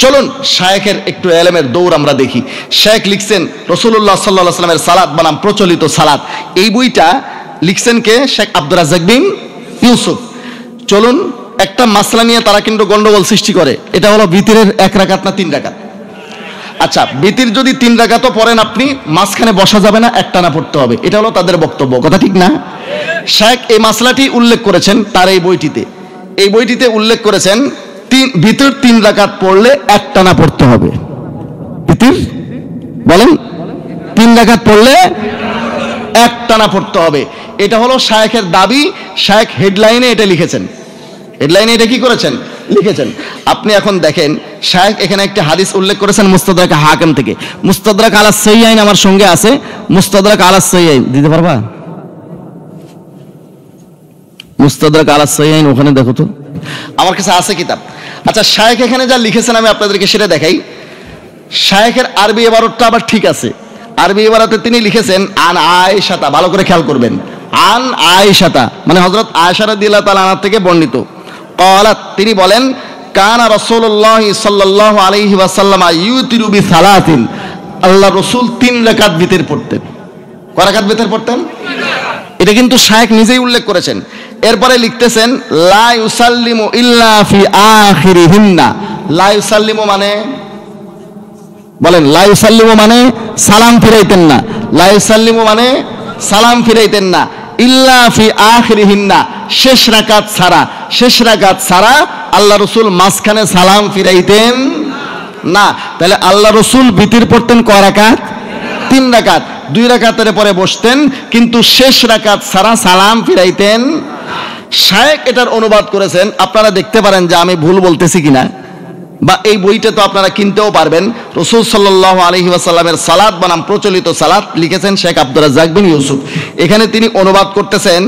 চলুন শায়েখের একটু এলেমের দৌড় আমরা দেখি। শায়েখ লিখছেন রাসূলুল্লাহ সাল্লাল্লাহু আলাইহি ওয়াসাল্লামের সালাত বনাম প্রচলিত সালাত, এই বইটা লিখছেন কে? শেখ আব্দুর রাজ্জাক বিন ইউসুফ। চলুন একটা মাসলা নিয়ে তারা কিন্তু গন্ডগোল সৃষ্টি করে, এটা হলো বিতিরের 1 রাকাত না 3 রাকাত। আচ্ছা, বিতির যদি 3 রাকাতও পড়েন আপনি, মাঝখানে বসা যাবে না, একটানা পড়তে হবে, এটা হলো তাদের বক্তব্য। কথা ঠিক না? শায়েখ এই মাসলাটি উল্লেখ করেছেন তার এই বইটিতে উল্লেখ করেছেন ভিতর 3 রাকাত পড়লে একটানা পড়তে হবে। ভিতর বলেন 3 রাকাত পড়লে একটানা পড়তে হবে, এটা হলো শায়েখের দাবি। শায়েখ হেডলাইনে এটা লিখেছেন, হেডলাইনে এটা কি করেছেন? লিখেছেন। আপনি এখন দেখেন শায়েখ এখানে একটা হাদিস উল্লেখ করেছেন মুস্তাদরাক হাকিম থেকে। মুস্তাদরাক আলা সাহিহাইন আমার সঙ্গে আছে, মুস্তাদরাক আলা সাহিহাইন দিতে পারবা? মুস্তাদরাক আলা সাহিহাইন ওখানে দেখো তো, আমার কাছে আছে কিতাব। আচ্ছা, শায়েখ এখানে যা লিখেছেন আমি আপনাদেরকে সেটা দেখাই। শায়েখের আরবি ইবারতটা আবার ঠিক আছে। আরবি ইবারতে তিনি লিখেছেন আন আয়েশাতা, ভালো করে খেয়াল করবেন, আন আয়েশাতা মানে হযরত আয়েশা রাদিয়াল্লাহু তাআলা আনহা থেকে বর্ণিত। ক্বালাত, তিনি বলেন কানা রাসূলুল্লাহ সাল্লাল্লাহু আলাইহি ওয়াসাল্লাম ইউতিরু বিসালাতিন, আল্লাহ রাসূল 3 রাকাত বিতর পড়তেন। কয় রাকাত বিতর পড়তেন? এটা কিন্তু শায়েখ নিজেই উল্লেখ করেছেন। এরপরে লিখতেছেন লা ইউসাল্লিমু ইল্লা ফি আখিরিহিন্না। লা ইউসাল্লিমু মানে বলেন, লা ইউসাল্লিমু মানে সালাম ফিরাইতেন না, লা ইউসাল্লিমু মানে সালাম ফিরাইতেন না, ইল্লা ফি আখিরিহিন্না শেষ রাকাত ছাড়া, শেষ রাকাত ছাড়া আল্লাহ রাসূল মাঝখানে সালাম ফিরাইতেন না। তাহলে আল্লাহ রাসূল বিতির পড়তেন কয় রাকাত? 3 রাকাত। 2 রাকাতের পরে বসতেন, কিন্তু শেষ রাকাত ছাড়া সালাম ফিরাইতেন। শায়েখ এটার অনুবাদ করেছেন, আপনারা দেখতে পারেন যে আমি ভুল বলতেছি কিনা, বা এই বইটা তো আপনারা কিনতেও পারবেন। রাসূল সাল্লাল্লাহু আলাইহি ওয়াসাল্লামের সালাত বনাম প্রচলিত সালাত লিখেছেন শেখ আব্দুর রাজ্জাক বিন ইউসুফ। এখানে তিনি অনুবাদ করতেছেন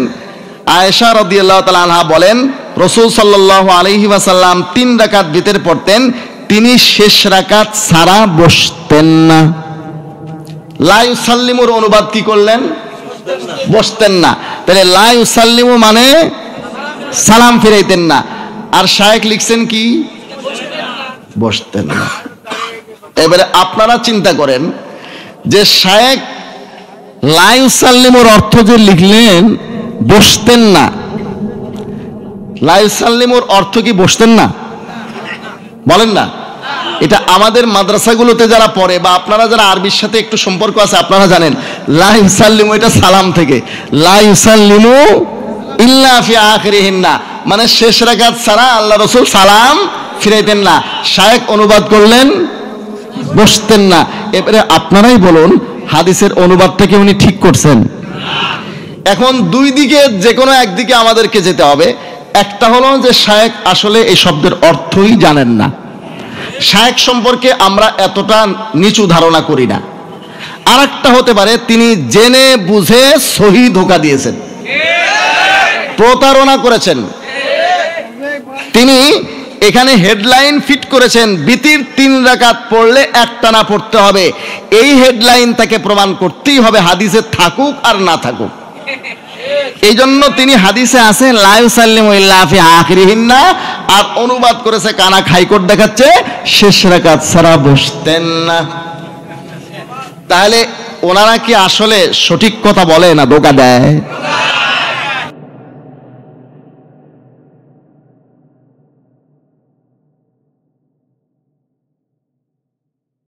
আয়েশা রাদিয়াল্লাহু তাআলা আনহা বলেন রাসূল সাল্লাল্লাহু আলাইহি ওয়াসাল্লাম 3 রাকাত ভিতর পড়তেন, তিনি শেষ রাকাত ছাড়া বসতেন না। লা ইউসাল্লিমুর অনুবাদ কি করলেন? বসতেন না। তাহলে লা ইউসাল্লিমু মানে সালাম ফিরাইতেন না, আর শায়েখ লিখছেন কি? বসতেন না। এবারে আপনারা চিন্তা করেন যে শায়েখ লা ইউসাল্লিমুর অর্থ যে লিখলেন বসতেন না, লা ইউসাল্লিমুর অর্থ কি বসতেন না? বলেন না। এটা আমাদের মাদ্রাসাগুলোতে যারা পড়ে বা আপনারা যারা আরবির সাথে একটু সম্পর্ক আছে আপনারা জানেন লা ইউসাল্লিমু এটা সালাম থেকে, লা ইউসাল্লিমু ইল্লা ফি আখিরিহিন্না মানে শেষ রাকাত ছাড়া আল্লাহ রাসূল সালাম ফিরাইতেন না। শায়েখ অনুবাদ করলেন বসতেন না। এবারে আপনারাই বলুন হাদিসের অনুবাদটা কি উনি ঠিক করছেন? এখন দুই দিকে যে কোনো একদিকে আমাদেরকে যেতে হবে। একটা হলো যে শায়েখ আসলে এই শব্দের অর্থই জানেন না, শায়েখ সম্পর্কে আমরা এতটা নিচু ধারণা করি না। আর একটা হতে পারে তিনি জেনে বুঝে সহি ধোঁকা দিয়েছেন, প্রতারণা করেছেন। তিনি এখানে হেডলাইন ফিট করেছেন বিতির 3 রাকাত পড়লে একটানা পড়তে হবে, এই হেডলাইন তাকে প্রমাণ করতেই হবে হাদিসে থাকুক আর না থাকুক। এই জন্য তিনি হাদিসে আছে লা ইউসাল্লিমু ইল্লা ফি আখিরিহিন্না, আর অনুবাদ করেছে কানা হাইকোর্ট দেখাচ্ছে শেষ রাকাত ছাড়া বসতেন না। তাহলে ওনারা কি আসলে সঠিক কথা বলে না ধোঁকা দেয়?